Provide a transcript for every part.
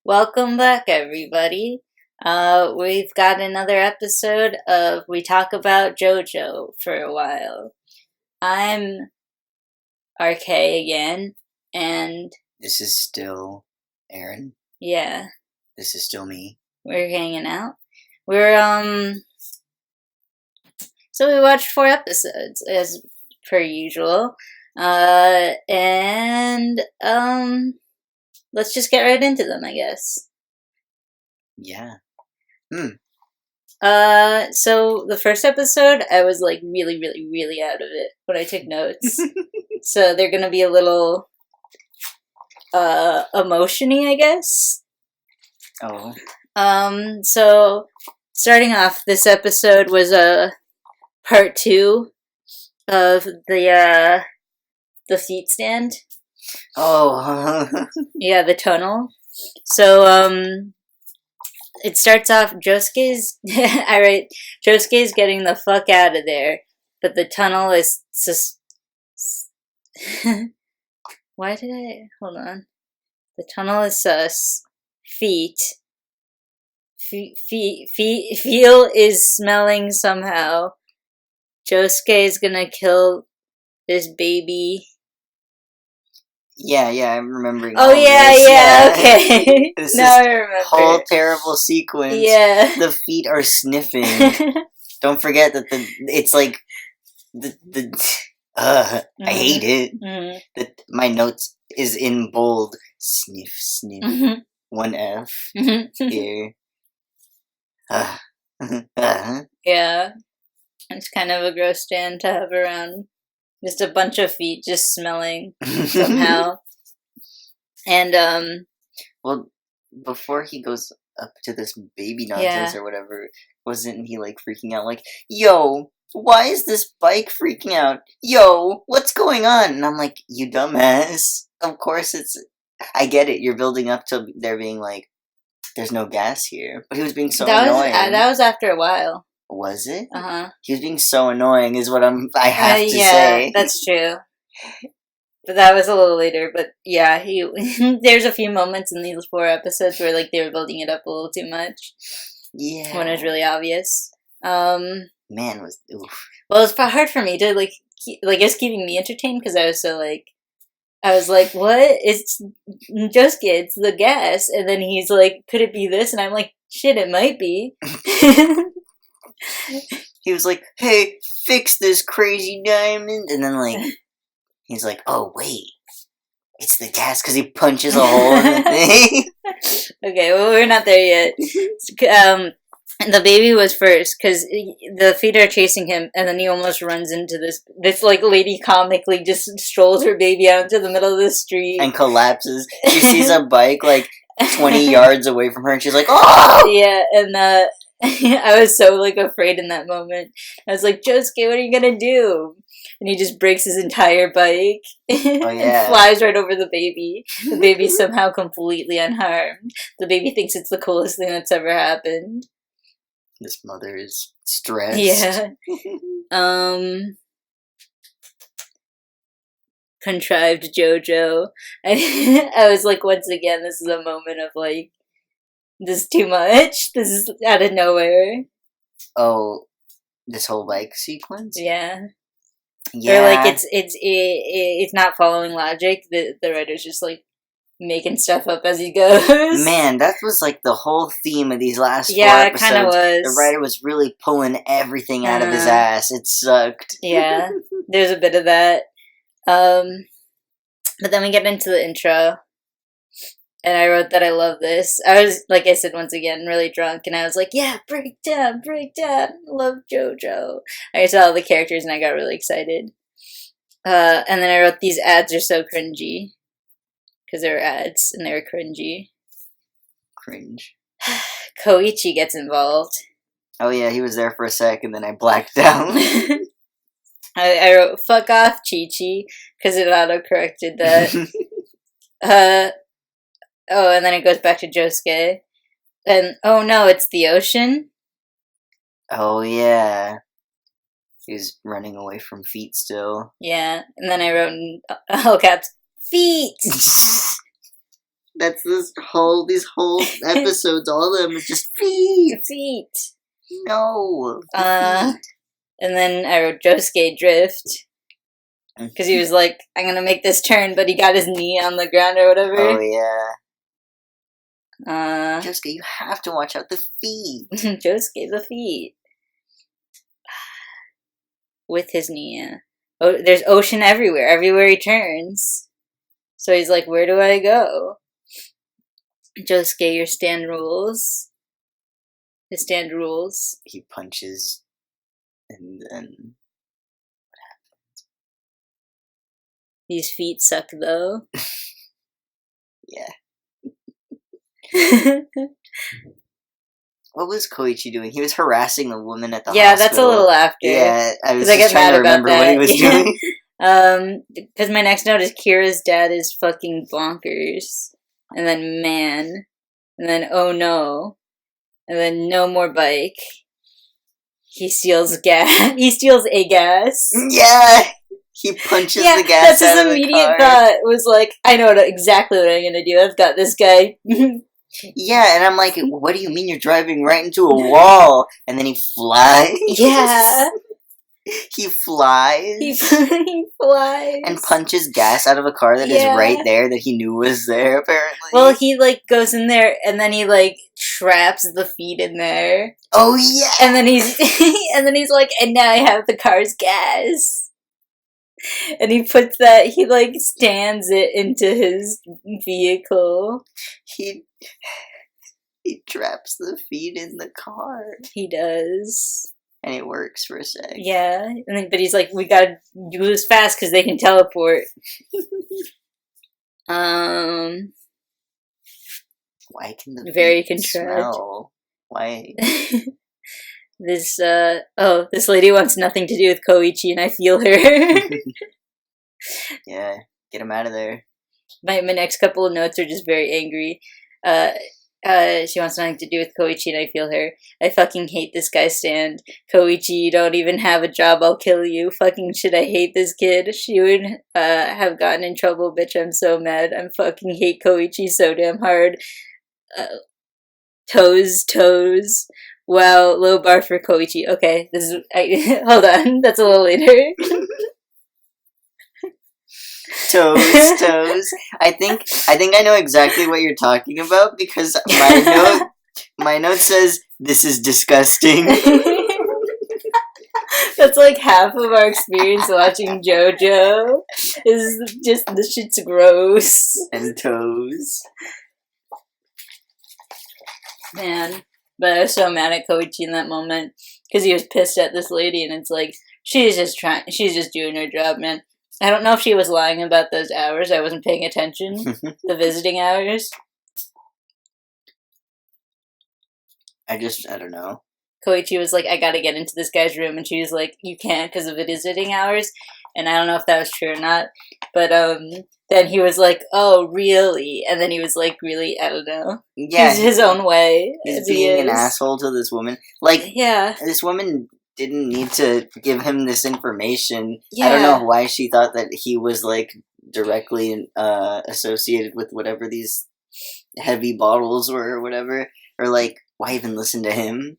Welcome back, everybody. We've got another episode of We Talk About JoJo for a while. I'm RK again, and This is still Aaron. yeah, This is still me. we're hanging out. So we watched 4 episodes, as per usual. Let's just get right into them, I guess. Yeah. So the first episode, I was like really, really, really out of it when I took notes. So they're gonna be a little, emotion-y, I guess. Oh. So starting off, this episode was part 2 of the feet stand. Oh. Yeah, the tunnel. So, it starts off, Josuke's getting the fuck out of there, but the tunnel is hold on. The tunnel is sus. Feel is smelling somehow. Josuke is gonna kill this baby. Yeah, I'm remembering. Oh, yeah, okay. This now I remember. Whole terrible sequence. Yeah. The feet are sniffing. Don't forget that it's like I hate it. Mm-hmm. My notes is in bold. Sniff, sniff. Mm-hmm. 1 F Mm-hmm. here. Yeah. It's kind of a gross stand to have around. Just a bunch of feet just smelling somehow. And, well, before he goes up to this baby nonsense or whatever, wasn't he like freaking out like, yo, why is this bike freaking out? Yo, what's going on? And I'm like, you dumbass. Of course I get it, you're building up to there being like, there's no gas here. But he was being so annoying. That was after a while. Was it? Uh-huh. He was being so annoying is what I have to yeah, say. That's true. But that was a little later. But yeah, there's a few moments in these 4 episodes where like they were building it up a little too much. Yeah. When it was really obvious. Man, was oof. Well, it's hard for me to like it's keeping me entertained because I was like, what? It's Josuke, it's the gas. And then he's like, could it be this? And I'm like, shit, it might be. He was like, hey, fix this crazy diamond. And then like, he's like, oh, wait. It's the gas because he punches a hole in the thing. Okay, well, we're not there yet. The baby was first because the feet are chasing him, and then he almost runs into this like lady comically just strolls her baby out into the middle of the street and collapses. She sees a bike like 20 yards away from her, and she's like, "Oh!" Yeah, and I was so like afraid in that moment. I was like, Josuke, what are you gonna do? And he just breaks his entire bike and flies right over the baby. The baby's somehow completely unharmed. The baby thinks it's the coolest thing that's ever happened. This mother is stressed. Yeah. Contrived JoJo. I was like, once again, this is a moment of like, this is too much. This is out of nowhere. Oh, this whole bike sequence? Yeah. Yeah. Or like it's not following logic. The writer's just like making stuff up as he goes. Man, that was like the whole theme of these last 4 episodes. Yeah, it kind of was. The writer was really pulling everything out of his ass. It sucked. Yeah, there's a bit of that. But then we get into the intro, and I wrote that I love this. I was, like I said, once again, really drunk, and I was like, yeah, break down, love JoJo. I saw all the characters, and I got really excited. And then I wrote, these ads are so cringy. Because they were ads, and they were cringy. Cringe. Koichi gets involved. Oh yeah, he was there for a sec, and then I blacked out. I wrote, fuck off, Chi-Chi, because it auto-corrected that. Oh, and then it goes back to Josuke. And, oh no, it's the ocean? Oh yeah. He's running away from feet still. Yeah, and then I wrote in all caps, feet! That's these whole episodes, all of them is just feet. Feet. No. And then I wrote Josuke Drift. Because he was like, I'm gonna make this turn, but he got his knee on the ground or whatever. Oh, yeah. Josuke, you have to watch out the feet. Josuke, the feet. With his knee, yeah. Oh, there's ocean everywhere he turns. So he's like, where do I go? Josuke, your stand rules. His stand rules. He punches, and then... These feet suck, though. Yeah. What was Koichi doing? He was harassing the woman at the hospital. Yeah, that's a little after. Yeah, I was just trying to remember what he was doing. Because my next note is Kira's dad is fucking bonkers. And then man. And then oh no. And then no more bike. He steals gas. He steals a gas. Yeah! He punches the gas out of the car. That's his immediate thought. Was like, I know exactly what I'm gonna do. I've got this guy. Yeah, and I'm like, what do you mean you're driving right into a wall? And then he flies. Yeah. He flies. He flies. And punches gas out of a car that is right there that he knew was there, apparently. Well, he, like, goes in there, and then he, like, traps the feet in there. Oh, yeah! And then he's like, and now I have the car's gas. And he puts that, he, like, stands it into his vehicle. He traps the feet in the car. He does. And it works for a sec. Yeah. But he's like, we gotta do this fast because they can teleport. Why can the very feet smell? Why? This lady wants nothing to do with Koichi, and I feel her. Yeah, get him out of there. My next couple of notes are just very angry. She wants nothing to do with Koichi, and I feel her. I fucking hate this guy stand. Koichi, you don't even have a job, I'll kill you. Fucking shit, I hate this kid. She would have gotten in trouble, bitch, I'm so mad. I fucking hate Koichi so damn hard. Toes. Wow, low bar for Koichi. Okay, this is... hold on, that's a little later. Toes. I think I know exactly what you're talking about because my note says this is disgusting. That's like half of our experience watching JoJo. Is just this shit's gross. And toes. Man. But I was so mad at Koichi in that moment because he was pissed at this lady, and it's like she's just doing her job, man. I don't know if she was lying about those hours. I wasn't paying attention. The visiting hours. I don't know. Koichi was like, I gotta get into this guy's room, and she was like, you can't because of the visiting hours. And I don't know if that was true or not. But then he was like, oh, really? And then he was like, really? I don't know. Yeah. He's his own way. He's being an asshole to this woman. Like, yeah. This woman didn't need to give him this information. Yeah. I don't know why she thought that he was, like, directly associated with whatever these heavy bottles were or whatever. Or, like, why even listen to him?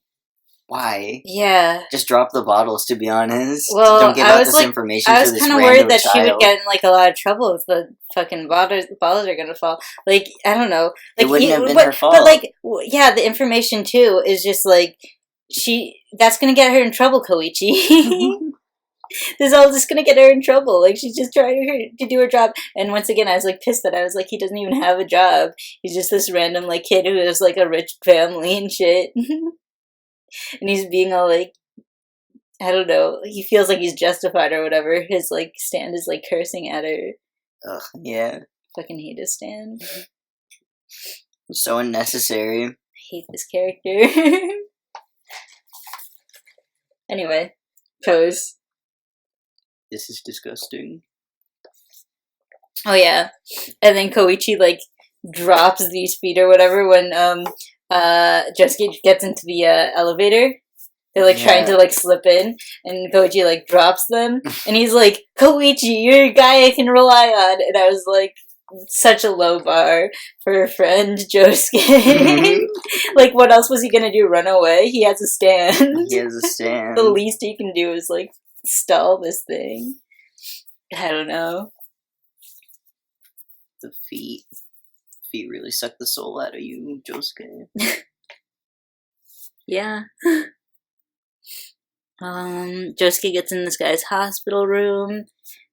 Why? Yeah. Just drop the bottles, to be honest. Well, don't give out this information to this random child. I was kind of worried that she would get in, like, a lot of trouble if the fucking bottles are gonna fall. Like, I don't know. Like, it wouldn't have been her fault. But, like, yeah, the information, too, is just, like, that's gonna get her in trouble, Koichi. This is all just gonna get her in trouble. Like, she's just trying to do her job. And once again, I was, like, pissed that I was like, he doesn't even have a job. He's just this random, like, kid who has, like, a rich family and shit. And he's being all, like, I don't know, he feels like he's justified or whatever. His, like, stand is, like, cursing at her. Ugh, yeah. Fucking hate his stand. So unnecessary. I hate this character. Anyway, Toes. This is disgusting. Oh, yeah. And then Koichi, like, drops these feet or whatever when, Josuke gets into the, elevator. They're, like, trying to, like, slip in, and Koichi, like, drops them, and he's like, Koichi, you're a guy I can rely on, and I was like, such a low bar for her friend Josuke. Like, what else was he gonna do? Run away? He has a stand. He has a stand. The least he can do is, like, stall this thing. I don't know. The feet. Feet really suck the soul out of you, Josuke. Yeah. Josuke gets in this guy's hospital room.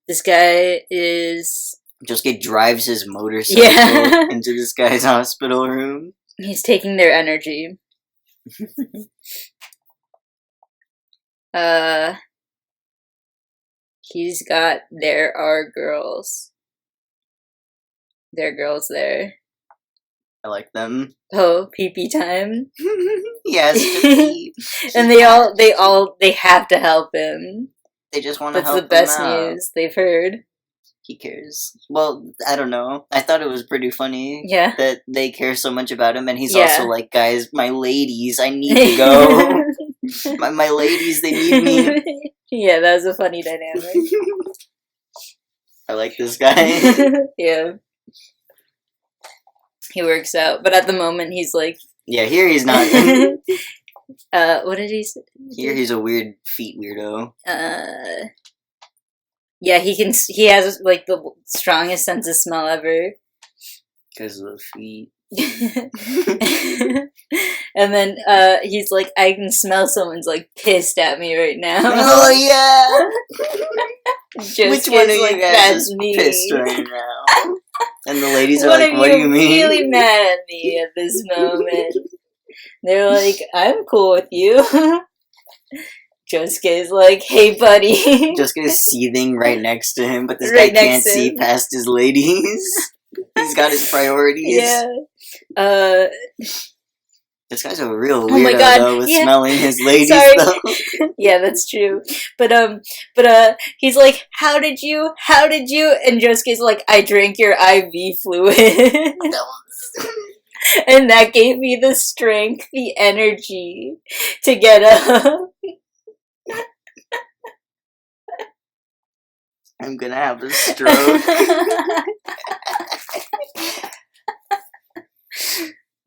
This guy is... Josuke drives his motorcycle into this guy's hospital room. He's taking their energy. He's got there are girls. There are girls there. I like them. Oh, pee-pee time. Yes, pee. And they have to help him. They just want to help him out. That's the best news they've heard. He cares. Well, I don't know. I thought it was pretty funny that they care so much about him, and he's also like, guys, my ladies, I need to go. my ladies, they need me. Yeah, that was a funny dynamic. I like this guy. Yeah. He works out, but at the moment he's like... Yeah, here he's not. What did he say? Here he's a weird feet weirdo. Yeah, he has, like, the strongest sense of smell ever. Because of the feet. And then, he's like, I can smell someone's, like, pissed at me right now. Oh, yeah! Which one of you guys is me. pissed right now? And the ladies are like, what do you mean? Really mad at me at this moment. They're like, I'm cool with you. Josuke's like, hey, buddy. Josuke's seething right next to him, but this guy can't see past his ladies. He's got his priorities. Yeah. This guy's a real weirdo, though, with smelling his ladies, though. Yeah, that's true. But he's like, how did you? And Josuke's like, I drank your IV fluid. And that gave me the strength, the energy to get up. I'm gonna have a stroke.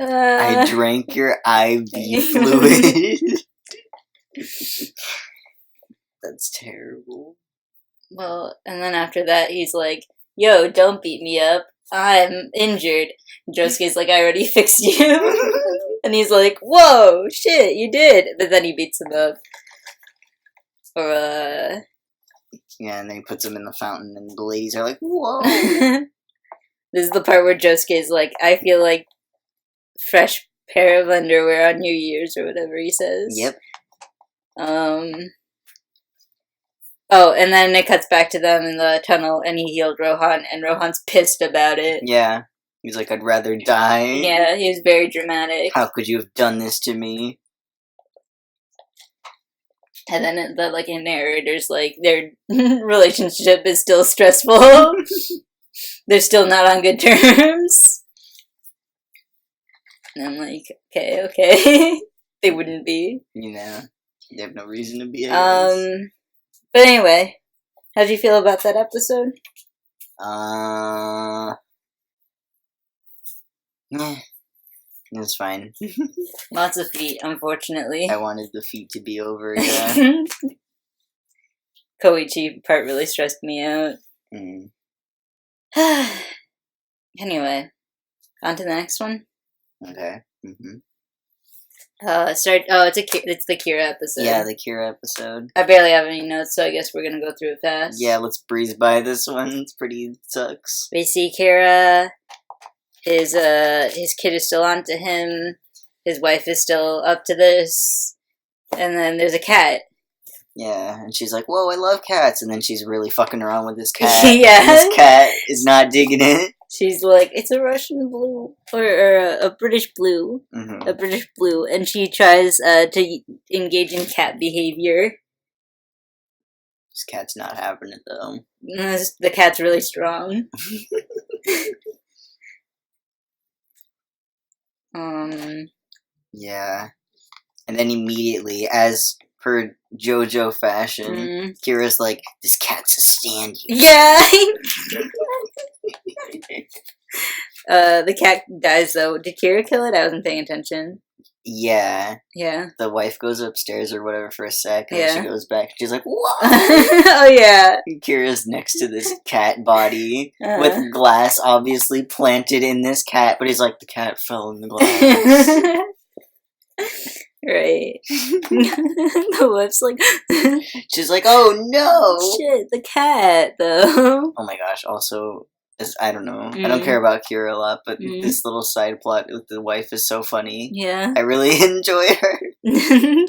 I drank your IV fluid. That's terrible. Well, and then after that, he's like, yo, don't beat me up. I'm injured. Josuke's like, I already fixed you. And he's like, whoa, shit, you did. But then he beats him up. Or, yeah, and then he puts him in the fountain, and the ladies are like, whoa. This is the part where Josuke's like, I feel like fresh pair of underwear on New Year's, or whatever he says. Yep. Oh, and then it cuts back to them in the tunnel, and he healed Rohan, and Rohan's pissed about it. Yeah. He's like, I'd rather die. Yeah, he was very dramatic. How could you have done this to me? And then the narrator's like, their relationship is still stressful. They're still not on good terms. And I'm like, okay. They wouldn't be. You know, they have no reason to be. But anyway, how'd you feel about that episode? It's fine. Lots of feet, unfortunately. I wanted the feet to be over, yeah. Koichi part really stressed me out. Anyway, on to the next one. Okay. Mm-hmm. It's the Kira episode. Yeah, the Kira episode. I barely have any notes, so I guess we're gonna go through it fast. Yeah, let's breeze by this one. It sucks. We see Kira. His kid is still on to him. His wife is still up to this. And then there's a cat. Yeah, and she's like, whoa, I love cats. And then she's really fucking around with this cat. Yeah. And this cat is not digging it. She's like, it's a Russian blue. Or a British blue. Mm-hmm. A British blue. And she tries to engage in cat behavior. This cat's not having it, though. The cat's really strong. Yeah. And then immediately, as per JoJo fashion, Kira's like, this cat's a stand. Yeah! The cat dies though. Did Kira kill it? I wasn't paying attention. Yeah. Yeah. The wife goes upstairs or whatever for a sec, and Yeah. then she goes back. She's like, "What?" Oh yeah. And Kira's next to this cat body with glass obviously planted in this cat, but he's like, the cat fell in the glass. Right. The wife's like, she's like, "Oh no, shit, the cat though." Oh my gosh! Also, I don't know. I don't care about Kira a lot, but this little side plot with the wife is so funny. Yeah. I really enjoy her.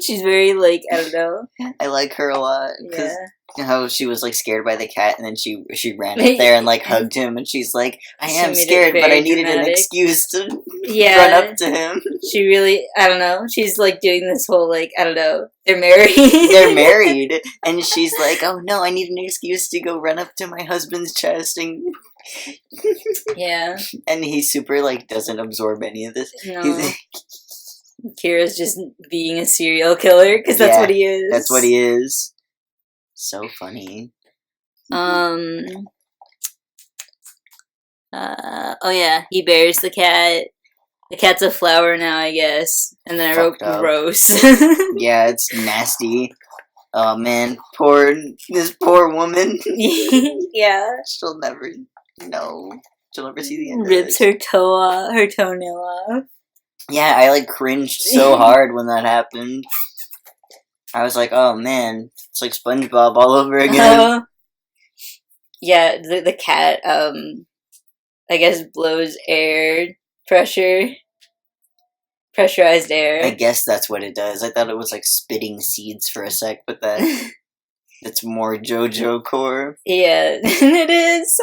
She's very like, I don't know. I like her a lot. Yeah. How she was like scared by the cat, and then she ran up there and like hugged him, and she's like, "I am scared, but I needed an excuse to run up to him." She really, I don't know. She's like doing this whole like, I don't know. They're married. They're married, and she's like, "Oh no, I need an excuse to go run up to my husband's chest and." Yeah. And he super like doesn't absorb any of this. No. Kira's just being a serial killer because that's what he is. That's what he is. So funny. Oh yeah, he buries the cat. The cat's a flower now, I guess. And then I wrote gross. Yeah, it's nasty. Oh man, this poor woman. Yeah. She'll never know. She'll never see the end Rips of it. her toenail off. Yeah, I like cringed so hard when that happened. I was like, oh man, it's like SpongeBob all over again. Yeah, the cat, I guess blows pressurized air. I guess that's what it does. I thought it was like spitting seeds for a sec, but that's more JoJo core. Yeah, it is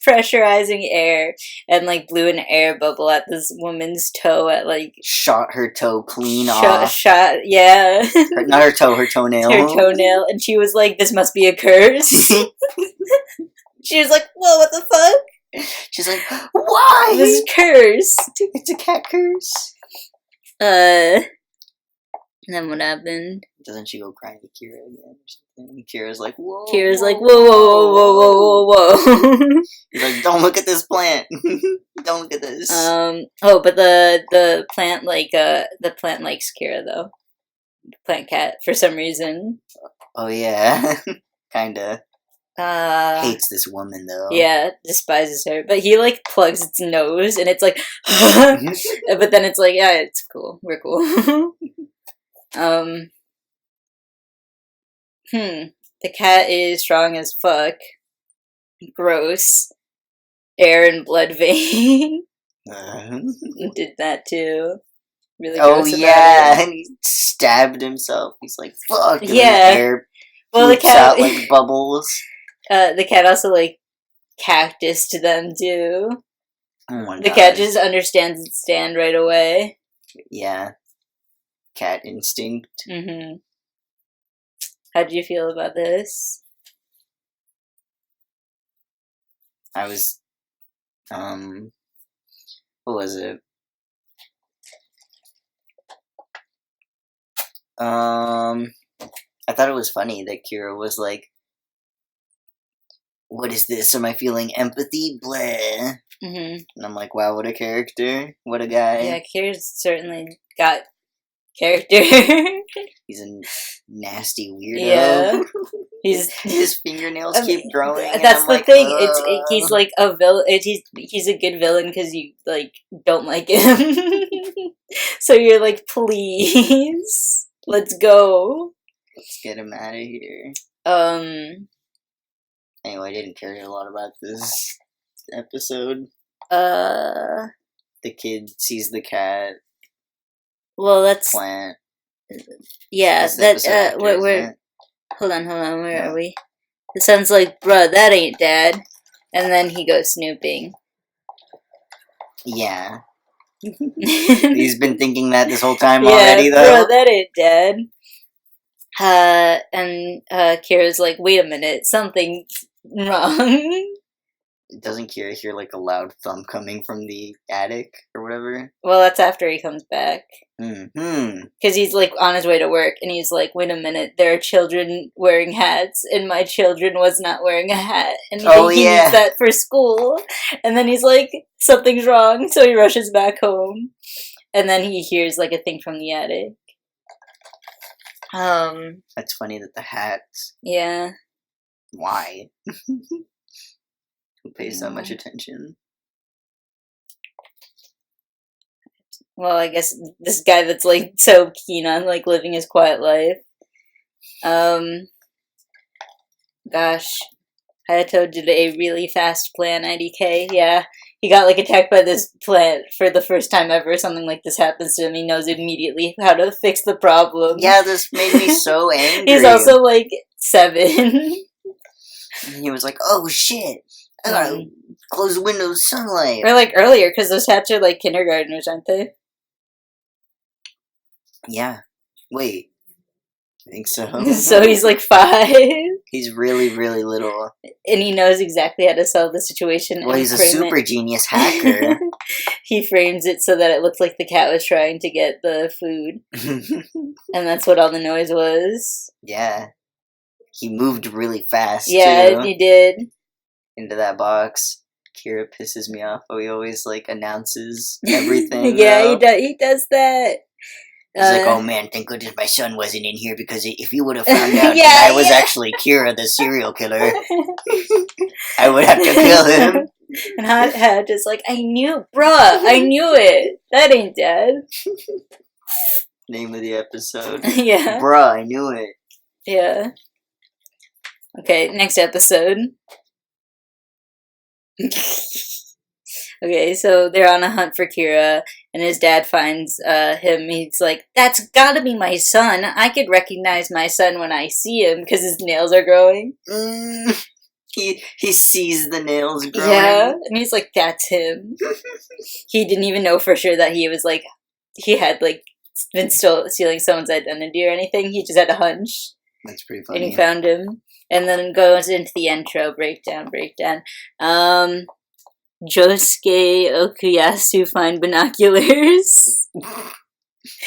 pressurizing air and like blew an air bubble at this woman's toe at like shot her toe clean off. Yeah. Not her toe, her toenail. Her toenail, and she was like, "This must be a curse." She was like, "Whoa, what the fuck?" She's like, "Why? This is cursed. It's a cat curse." And then what happened? Doesn't she go crying to Kira again or something? Kira's like, "Whoa." Kira's like, whoa. He's like, "Don't look at this plant. Don't look at this." But the plant the plant likes Kira though. The plant cat for some reason. Oh yeah, kinda. Hates this woman though. Yeah, despises her. But he like plugs its nose, and it's like, but then it's like, yeah, it's cool. We're cool. The cat is strong as fuck. Gross. Air and blood vein. Did that too. Really gross about it. And he stabbed himself. He's like, fuck. And yeah. The air the cat out like bubbles. The cat also like cactus to them too. Oh my the cat just understands its stand right away. Yeah. Cat instinct. Mm-hmm. How do you feel about this? I was, what was it? I thought it was funny that Kira was like, "What is this? Am I feeling empathy? Blah." Mm-hmm. And I'm like, wow, what a character. What a guy. Yeah, Kira's certainly got character. He's a nasty weirdo. Yeah. His fingernails keep growing. That's the like, thing. He's like a villain. He's a good villain because you like don't like him. So you're like, please, let's go. Let's get him out of here. Anyway, I didn't care a lot about this episode. The kid sees the cat. Well, that's plant. Yeah, that we're hold on, where are we? It sounds like, bruh, that ain't dad. And then he goes snooping. Yeah. He's been thinking that this whole time already, though. Bruh, that ain't dad. And Kira's like, wait a minute, something's wrong. doesn't Kira hear like a loud thump coming from the attic or whatever? Well, that's after he comes back. Mm-hmm. Because he's like on his way to work, and he's like, "Wait a minute, there are children wearing hats, and my children was not wearing a hat, and he needs that for school." And then he's like, "Something's wrong," so he rushes back home, and then he hears like a thing from the attic. That's funny that the hats. Yeah. Why? Who pays that much attention? Well, I guess this guy that's like so keen on like living his quiet life. Gosh, Hayato did a really fast plan, IDK. Yeah, he got like attacked by this plant for the first time ever. Something like this happens to him. He knows immediately how to fix the problem. Yeah, this made me so angry. He's also like 7. He was like, "Oh shit! I gotta close the windows, sunlight." Or like earlier, because those hats are like kindergartners, aren't they? Yeah. Wait. I think so. So he's like 5. He's really, really little. And he knows exactly how to solve the situation. Well, he's a super genius hacker. He frames it so that it looks like the cat was trying to get the food. And that's what all the noise was. Yeah. He moved really fast, Yeah, he did. Into that box. Kira pisses me off, but he always, like, announces everything. Yeah, he does that. He's like, "Oh man, thank goodness my son wasn't in here, because if you would have found out that I was actually Kira, the serial killer, I would have to kill him." And Hot just like, "I knew, bruh, I knew it. That ain't dead." Name of the episode. Yeah. Bruh, I knew it. Yeah. Okay, next episode. Okay, so they're on a hunt for Kira, and his dad finds him. He's like, "That's gotta be my son. I could recognize my son when I see him because his nails are growing." He sees the nails growing. Yeah, and he's like, "That's him." He didn't even know for sure that he was like, he had like been stealing someone's identity or anything. He just had a hunch. That's pretty funny. And he found him, and then goes into the intro breakdown. Josuke Okuyasu find binoculars.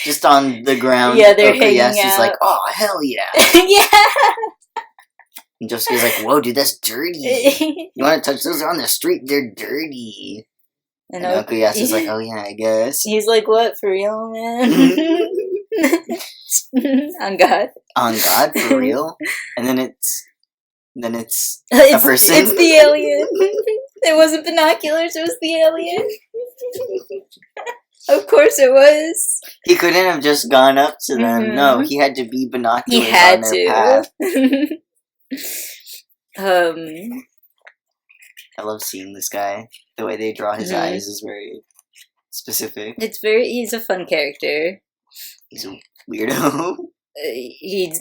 Just on the ground. Yeah, they're hanging out. He's like, "Oh, hell yeah." Yeah. And Josuke's like, "Whoa, dude, that's dirty. You want to touch those? They're on the street. They're dirty." And Okuyasu's like, "Oh yeah, I guess." He's like, "What, for real, man?" On God. On God, for real? And then it's a person. It's the alien. It wasn't binoculars, it was the alien. Of course it was. He couldn't have just gone up to them. Mm-hmm. No, he had to be binoculars. He had on their to. Path. I love seeing this guy. The way they draw his eyes is very specific. He's a fun character. He's a weirdo. He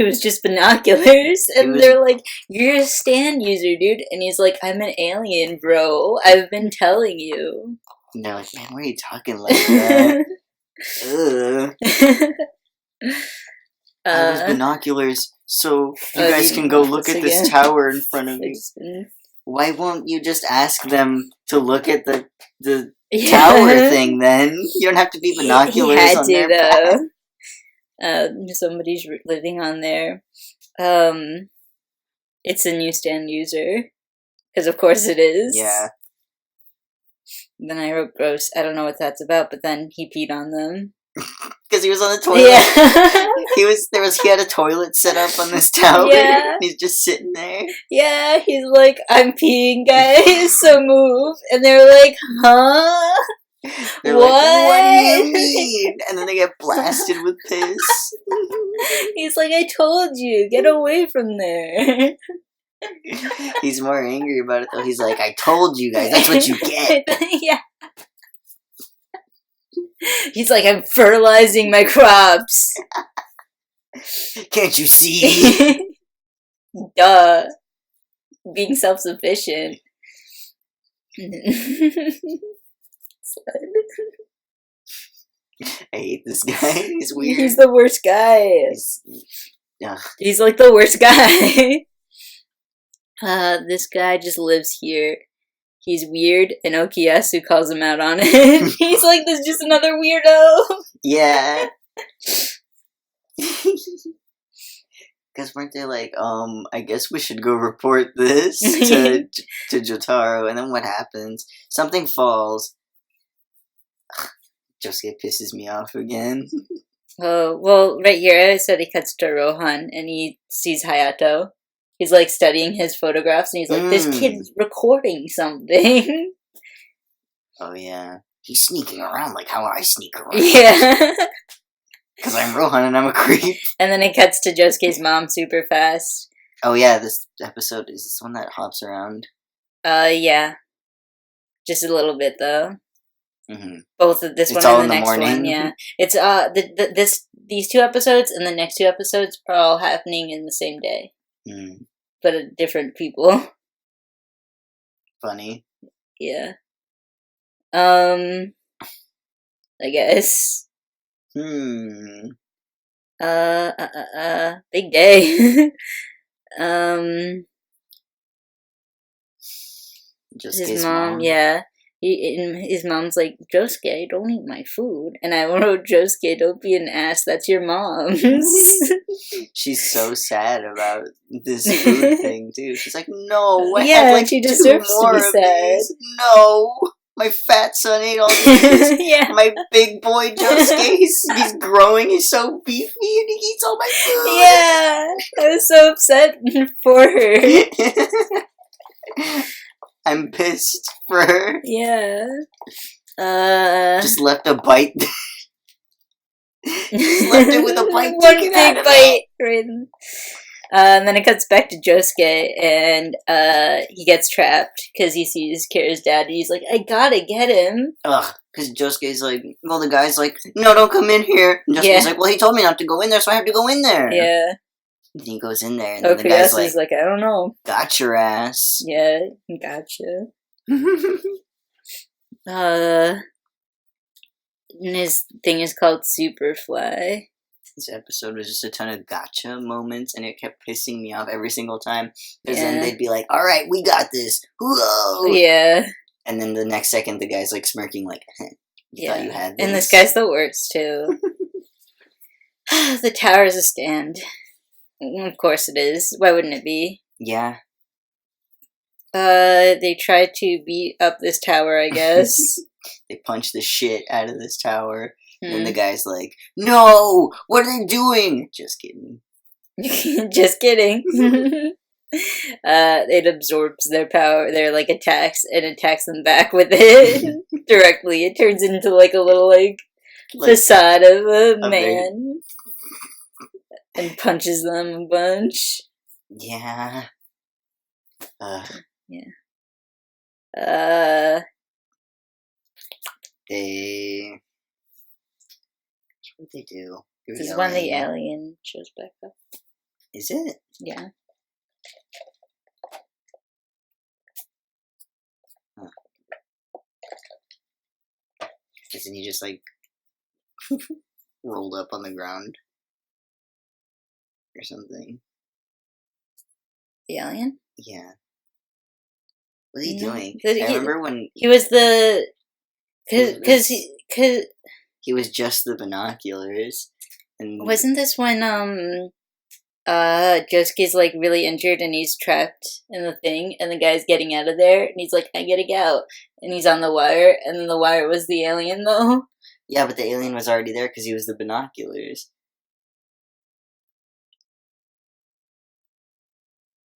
was just binoculars, and they're like, "You're a stand user, dude," and he's like, "I'm an alien, bro. I've been telling you." And they're like, "Man, why are you talking like that?" I was binoculars, so you guys can go look at this tower in front of you. Why won't you just ask them to look at the tower thing then? You don't have to be binoculars. He had to, though. Somebody's living on there. It's a newsstand user. Because of course it is. Yeah. Then I wrote gross. I don't know what that's about, but then he peed on them. Because he was on the toilet. Yeah. He had a toilet set up on this tower. Yeah. He's just sitting there. Yeah, he's like, "I'm peeing, guys, so move." And they're like, "Huh? They're what? Like, "What do you mean?" And then they get blasted with piss. He's like, "I told you, get away from there." He's more angry about it though. He's like, "I told you guys, that's what you get." Yeah. He's like, "I'm fertilizing my crops." Can't you see? Duh. Being self-sufficient. I hate this guy. He's weird. He's the worst guy. He's like the worst guy. This guy just lives here, he's weird, and Okuyasu calls him out on it. He's like, "There's just another weirdo." Yeah. Because weren't they like, I guess we should go report this to Jotaro, and then what happens? Something falls. Josuke pisses me off again. Oh, well, right here I said he cuts to Rohan, and he sees Hayato. He's like studying his photographs, and he's like, "This kid's recording something." Oh yeah, he's sneaking around like how I sneak around. Yeah. Because I'm Rohan and I'm a creep. And then it cuts to Josuke's mom super fast. Oh yeah, this episode is this one that hops around. Yeah, just a little bit though. Mm-hmm. Both of this it's one all and the in the next morning. one. Yeah, it's these 2 episodes and the next 2 episodes are all happening in the same day, but at different people. Funny. Yeah. I guess. Big day. His mom, yeah. His mom's like, "Josuke, don't eat my food." And I wrote, "Josuke, don't be an ass. That's your mom's." She's so sad about this food thing too. She's like, "No, I yeah, had like she 2 deserves more to be of sad. these. No, my fat son ate all these. Yeah. My big boy Josuke, he's growing. He's so beefy and he eats all my food." Yeah, I was so upset for her. I'm pissed for her. Yeah. Just left a bite. Just left it with a bite. One big bite. Right. And then it cuts back to Josuke, and he gets trapped because he sees Kira's dad, and he's like, "I gotta get him." Ugh, because Josuke's like, well, the guy's like, "No, don't come in here." And Josuke's like, "Well, he told me not to go in there, so I have to go in there." Yeah. And he goes in there, and then the guy's like, "I don't know." "Got your ass." Yeah, gotcha. And his thing is called Superfly. This episode was just a ton of gotcha moments, and it kept pissing me off every single time. Because then they'd be like, "All right, we got this. Whoa!" Yeah. And then the next second, the guy's like smirking, like, "You thought you had this." And this guy still works too. The tower is a stand. Of course it is. Why wouldn't it be? Yeah. They tried to beat up this tower, I guess. They punched the shit out of this tower. And the guy's like, "No! What are they doing?" Just kidding. Just kidding. It absorbs their power, their like attacks, and attacks them back with it directly. It turns into like a little like facade of a man. And punches them a bunch. Yeah. Yeah. What they do? This is when the alien shows back up. Is it? Yeah. Huh. Isn't he just like rolled up on the ground or something? The alien? Yeah. What are you doing? I remember when he was the because he was just the binoculars, and wasn't this when Josuke's like really injured and he's trapped in the thing, and the guy's getting out of there, and he's like, "I gotta get out," and he's on the wire, and then the wire was the alien though. Yeah, but the alien was already there because he was the binoculars.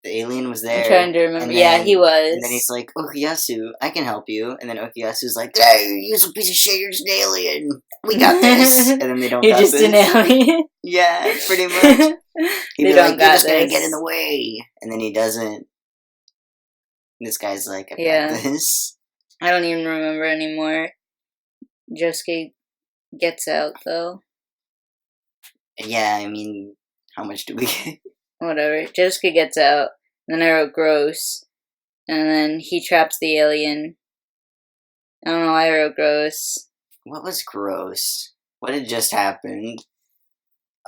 The alien was there. I'm trying to remember. Yeah, he was. And then he's like, "Okuyasu, I can help you." And then Okuyasu's like, "Hey, you're a piece of shit, you're just an alien. We got this." And then they don't you're got just this. an alien. Yeah, pretty much. He'd be like, "You're just gonna get in the this. way." And then he doesn't. This guy's like, "I got this." I don't even remember anymore. Josuke gets out, though. Yeah, I mean, how much do we get? Whatever. Josuke gets out. Then I wrote gross. And then he traps the alien. I don't know why I wrote gross. What was gross? What had just happened?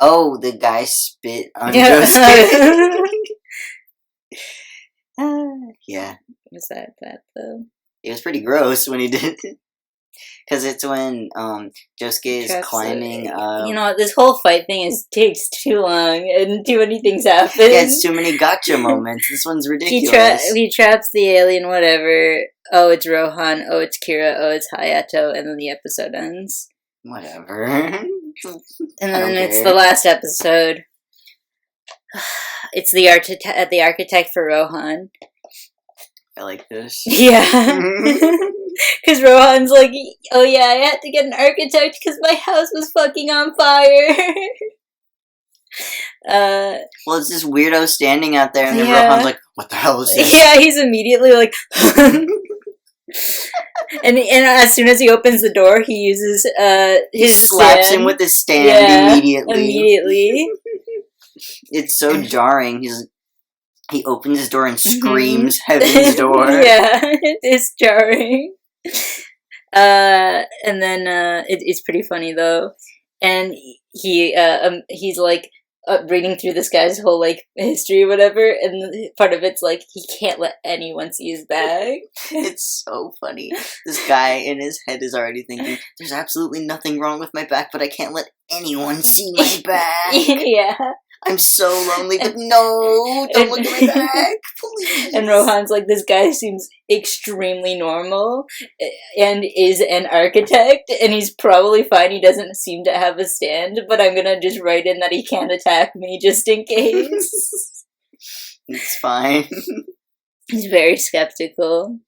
Oh, the guy spit on Josuke. Yeah. Was that though? It was pretty gross when he did it. Because it's when Josuke is climbing up. You know, this whole fight thing takes too long and too many things happen. Yeah, it's too many gotcha moments. This one's ridiculous. He traps the alien, whatever. Oh, it's Rohan. Oh, it's Kira. Oh, it's Hayato. And then the episode ends. Whatever. And then it's the last episode. It's the architect for Rohan. I like this. Yeah. Because Rohan's like, oh yeah, I had to get an architect because my house was fucking on fire. Well, it's this weirdo standing out there, and then Rohan's like, what the hell is this? Yeah, he's immediately like... and as soon as he opens the door, he uses he slaps him with his stand immediately. It's so jarring. He opens his door and screams Heaven's Door. Yeah, it's jarring. And then it's pretty funny though, and he's like reading through this guy's whole like history or whatever, and part of it's like he can't let anyone see his bag. It's so funny. This guy in his head is already thinking, there's absolutely nothing wrong with my back, but I can't let anyone see my bag. Yeah. I'm so lonely, but no, don't look at my back, please. And Rohan's like, this guy seems extremely normal and is an architect, and he's probably fine. He doesn't seem to have a stand, but I'm gonna just write in that he can't attack me just in case. It's fine. He's very skeptical.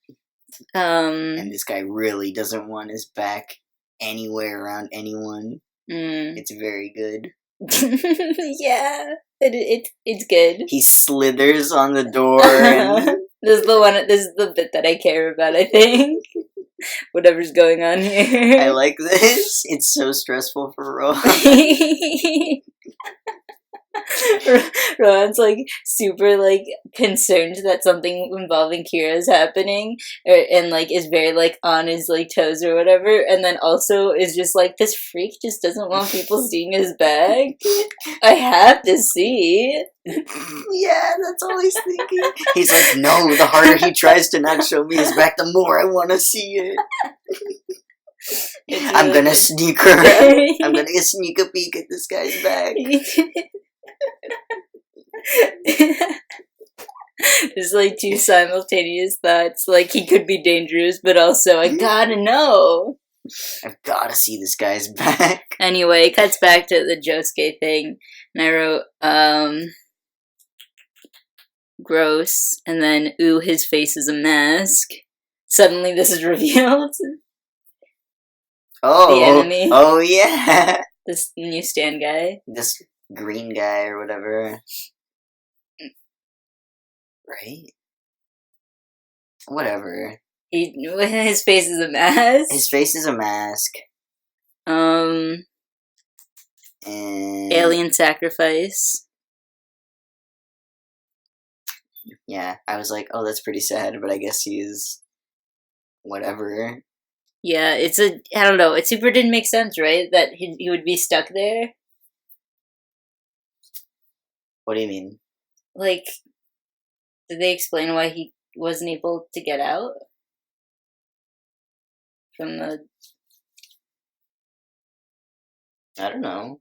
And this guy really doesn't want his back anywhere around anyone. It's very good. Yeah, it's good. He slithers on the door. And... This is the bit that I care about, I think. Whatever's going on here. I like this. It's so stressful for Rohan. Rohan's like super like concerned that something involving Kira is happening, and like is very like on his like toes or whatever, and then also is just like, this freak just doesn't want people seeing his bag. I have to see. Yeah, that's all he's thinking. He's like, no, the harder he tries to not show me his back, the more I want to see it. I'm gonna sneak around. I'm gonna sneak a peek at this guy's bag. There's like two simultaneous thoughts. Like, he could be dangerous, but also I gotta know. I've gotta see this guy's back. Anyway, it cuts back to the Josuke thing, and I wrote gross, and then ooh, his face is a mask. Suddenly this is revealed. Oh, the enemy. Oh yeah, this new stand guy. This green guy or whatever. Right? Whatever. His face is a mask. His face is a mask. And alien sacrifice. Yeah, I was like, oh, that's pretty sad, but I guess he's whatever. Yeah, I don't know, it super didn't make sense, right? That he would be stuck there. What do you mean? Like, did they explain why he wasn't able to get out? From the... I don't know.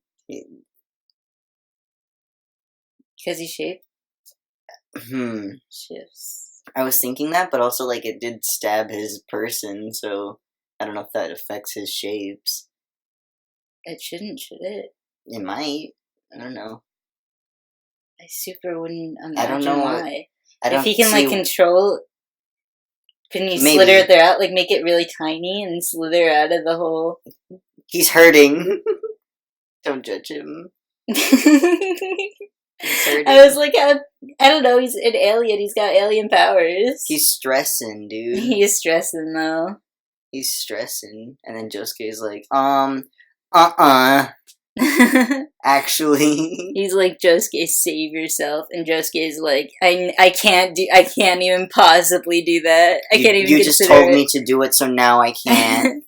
Because he shaped? Shifts. I was thinking that, but also, like, it did stab his person, so I don't know if that affects his shapes. It shouldn't, should it? It might. I don't know. I super wouldn't imagine I don't know why. If he can, like, control... Can you slither it out? Like, make it really tiny and slither out of the hole? He's hurting. Don't judge him. I was like, I don't know, he's an alien. He's got alien powers. He's stressing, dude. He is stressing, though. He's stressing. And then Josuke's like, actually. He's like, Josuke, save yourself. And Josuke's like, I can't even possibly do that. I can't even You just told me to do it, so now I can't.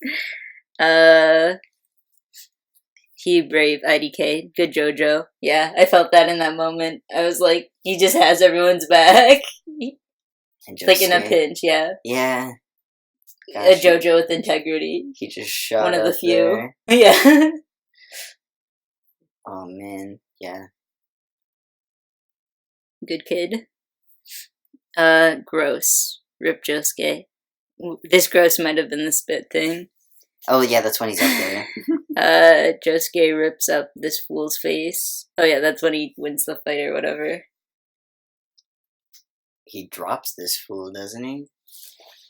He brave IDK. Good JoJo. Yeah, I felt that in that moment. I was like, he just has everyone's back. Like in a pinch, yeah. Yeah. a JoJo with integrity. He just shot one of the few. There. Yeah. Oh man, yeah. Good kid. Gross. Rip Josuke. This gross might have been the spit thing. Oh yeah, that's when he's up there. Josuke rips up this fool's face. Oh yeah, that's when he wins the fight or whatever. He drops this fool, doesn't he?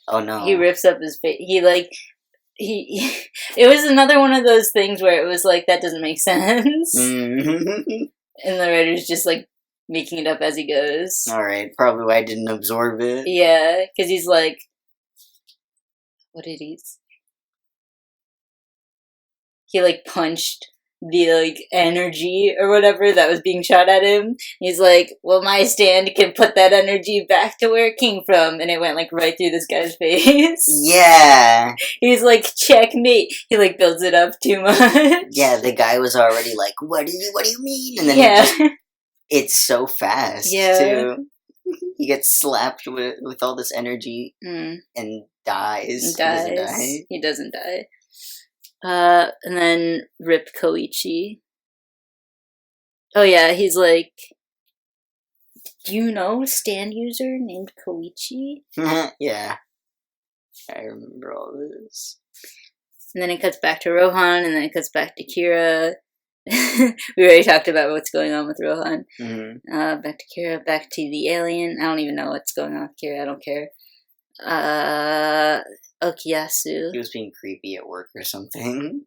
Oh no. He rips up his face. He it was another one of those things where it was like, that doesn't make sense. And the writer's just like making it up as he goes. Alright, probably why I didn't absorb it. Yeah, because he's like, what did he say? He like punched the like energy or whatever that was being shot at him. He's like, well, my stand can put that energy back to where it came from, and it went like right through this guy's face. Yeah. He's like, checkmate. He like builds it up too much. Yeah, the guy was already like, what do you mean? And then it's so fast too. He gets slapped with all this energy and dies. He doesn't die. And then Rip Koichi. Oh yeah, he's like, do you know stand user named Koichi? Yeah. I remember all this. And then it cuts back to Rohan, and then it cuts back to Kira. We already talked about what's going on with Rohan. Back to Kira, back to the alien. I don't even know what's going on with Kira, I don't care. Okuyasu. He was being creepy at work or something.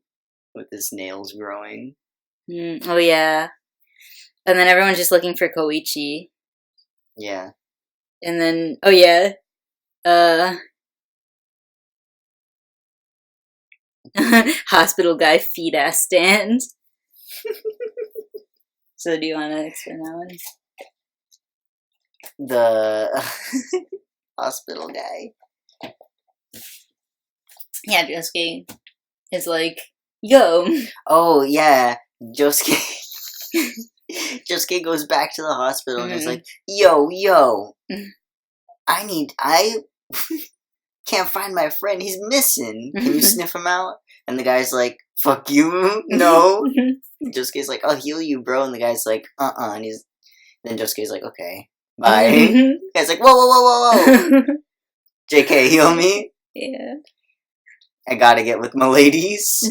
With his nails growing. Oh yeah. And then everyone's just looking for Koichi. Yeah. And then, oh yeah. Hospital guy feed ass stand. So do you want to explain that one? The hospital guy. Yeah, Josuke is like, yo. Oh yeah, Josuke. Josuke goes back to the hospital and is like, yo. I can't find my friend. He's missing. Can you sniff him out? And the guy's like, fuck you, no. Josuke's like, I'll heal you, bro. And the guy's like, And then Josuke's like, okay, bye. The guy's like, whoa. JK, heal me. Yeah. I gotta get with my ladies.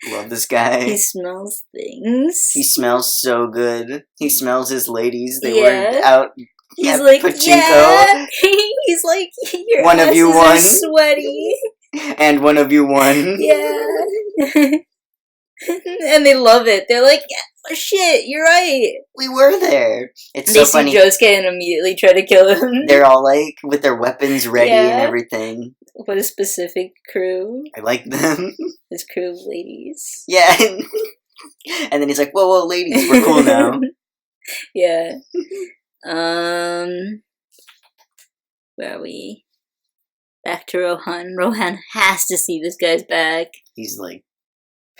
Love this guy. He smells things. He smells so good. He smells his ladies. They were out. He's like, pachinko. Yeah. He's like, your one of you won. Are sweaty. And one of you won. Yeah. And they love it. They're like, oh, shit, you're right. We were there. It's so funny. They see Josuke and immediately try to kill him. They're all like, with their weapons ready and everything. What a specific crew. I like them. His crew of ladies. Yeah. And then he's like, whoa, ladies, we're cool now. Yeah. Where are we? Back to Rohan. Rohan has to see this guy's back. He's like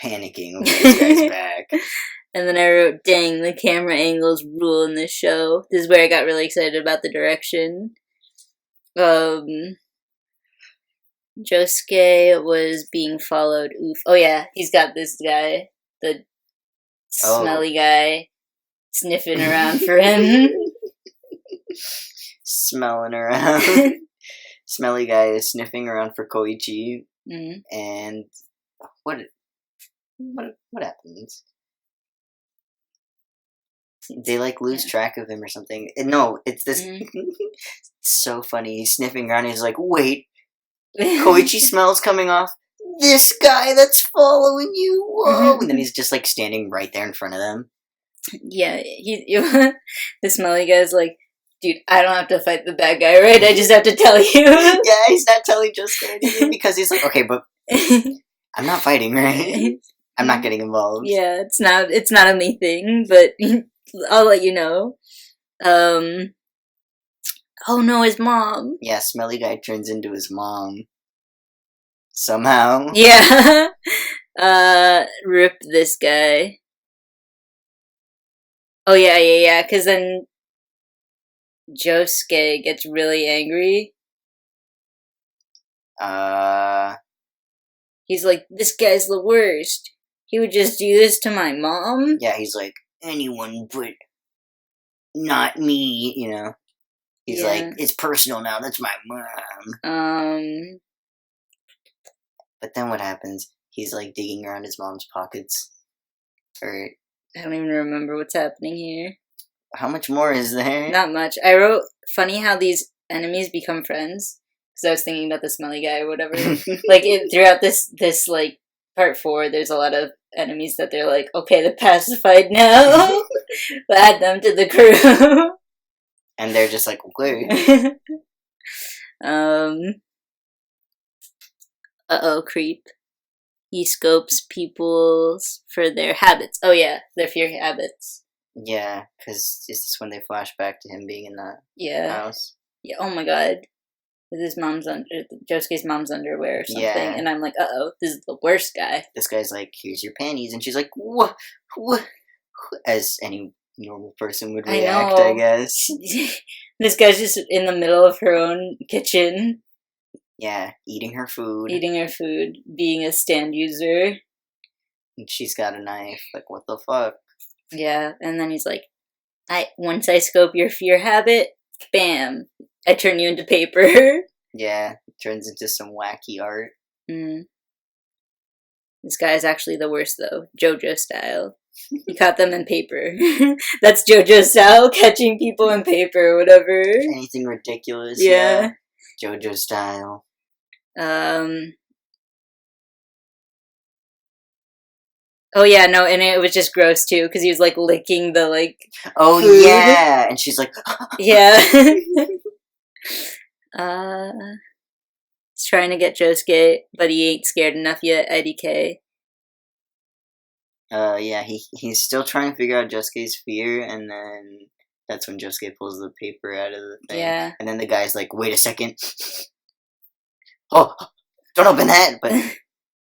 panicking over this guy's back. And then I wrote, dang, the camera angles rule in this show. This is where I got really excited about the direction. Josuke was being followed. Oof. Oh yeah, he's got this guy, the smelly guy, sniffing around for him. Smelling around. Smelly guy is sniffing around for Koichi. And what happens? They like lose track of him or something. No, it's this. So funny. He's sniffing around. And he's like, wait, Koichi smells coming off. This guy that's following you. Whoa! And then he's just like standing right there in front of them. Yeah, the smelly guy's like, dude, I don't have to fight the bad guy, right? I just have to tell you. Yeah, he's not telling Josuke anything because he's like, okay, but I'm not fighting, right? I'm not getting involved. Yeah, it's not a me thing, but I'll let you know. Oh no, his mom. Yeah, smelly guy turns into his mom. Somehow. Yeah. Rip this guy. Oh yeah, because then Josuke gets really angry. He's like, this guy's the worst. He would just do this to my mom? Yeah, he's like, anyone but not me, you know. He's like, it's personal now, that's my mom. But then what happens? He's like digging around his mom's pockets. Or I don't even remember what's happening here. How much more is there? Not much. I wrote, funny how these enemies become friends. Because I was thinking about the smelly guy or whatever. Like, throughout this, like, part 4, there's a lot of enemies that they're like, okay, they're pacified now. We'll add them to the crew. And they're just like, okay. Uh-oh, creep. He scopes people for their habits. Oh yeah, their fear habits. Yeah, because is this when they flash back to him being in the house? Yeah, oh my god. With his mom's Josuke's mom's underwear or something. Yeah. And I'm like, uh-oh, this is the worst guy. This guy's like, here's your panties. And she's like, what? As any normal person would react, I guess. This guy's just in the middle of her own kitchen. Yeah, eating her food. Being a stand user. And she's got a knife. Like, what the fuck? Yeah, and then he's like, once I scope your fear habit, bam, I turn you into paper. Yeah, it turns into some wacky art. This guy is actually the worst, though. JoJo style. He caught them in paper. That's JoJo style, catching people in paper or whatever. Anything ridiculous. Yeah. JoJo style. Oh yeah, no, and it was just gross too, because he was like licking the like. Oh food. Yeah, and she's like. Yeah. He's trying to get Josuke, but he ain't scared enough yet. IDK. Yeah, he's still trying to figure out Josuke's fear, and then that's when Josuke pulls the paper out of the thing. Yeah. And then the guy's like, "Wait a second! Oh, don't open that!" But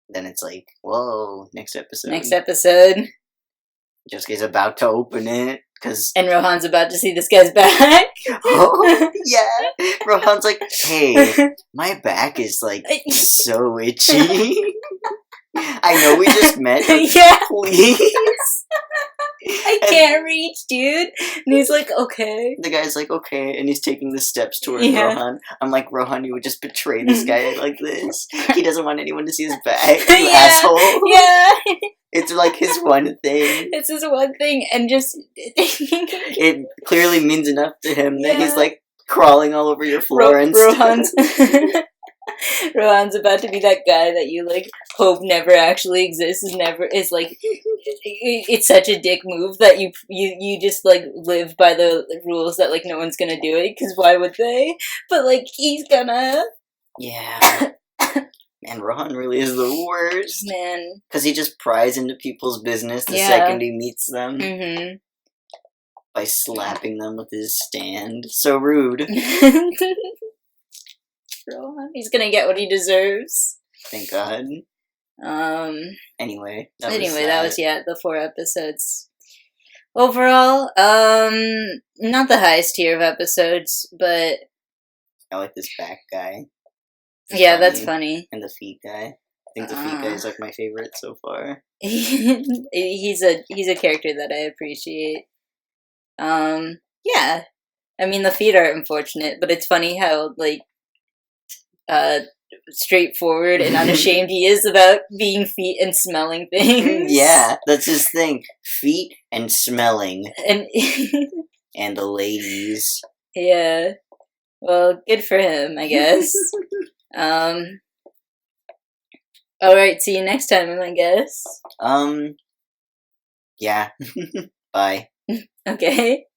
then it's like, "Whoa!" Next episode. Josuke's about to open it. And Rohan's about to see this guy's back. Oh, yeah. Rohan's like, hey, my back is like so itchy. I know we just met, but please. I can't reach, dude. And he's like, okay. The guy's like, okay, and he's taking the steps towards Rohan. I'm like, Rohan, you would just betray this guy like this. He doesn't want anyone to see his back, you asshole. Yeah. It's like his one thing. It's his one thing, and just... it clearly means enough to him that he's like crawling all over your floor and Rohan's about to be that guy that you like hope never actually exists. Is like it's such a dick move that you just like live by the rules that like no one's gonna do it, because why would they? But like he's gonna. Yeah. Man, Rohan really is the worst. Man. Because he just pries into people's business the second he meets them. Mm-hmm. By slapping them with his stand. So rude. Rohan, he's gonna get what he deserves. Thank God. Anyway, that was the 4 episodes. Overall, not the highest tier of episodes, but I like this back guy. That's funny. And the feet guy. I think the feet guy is like my favorite so far. He's a character that I appreciate. Yeah. I mean, the feet are unfortunate, but it's funny how like straightforward and unashamed he is about being feet and smelling things. Yeah, that's his thing. Feet and smelling. And and the ladies. Yeah. Well, good for him, I guess. Alright, see you next time, I guess. Yeah. Bye. Okay.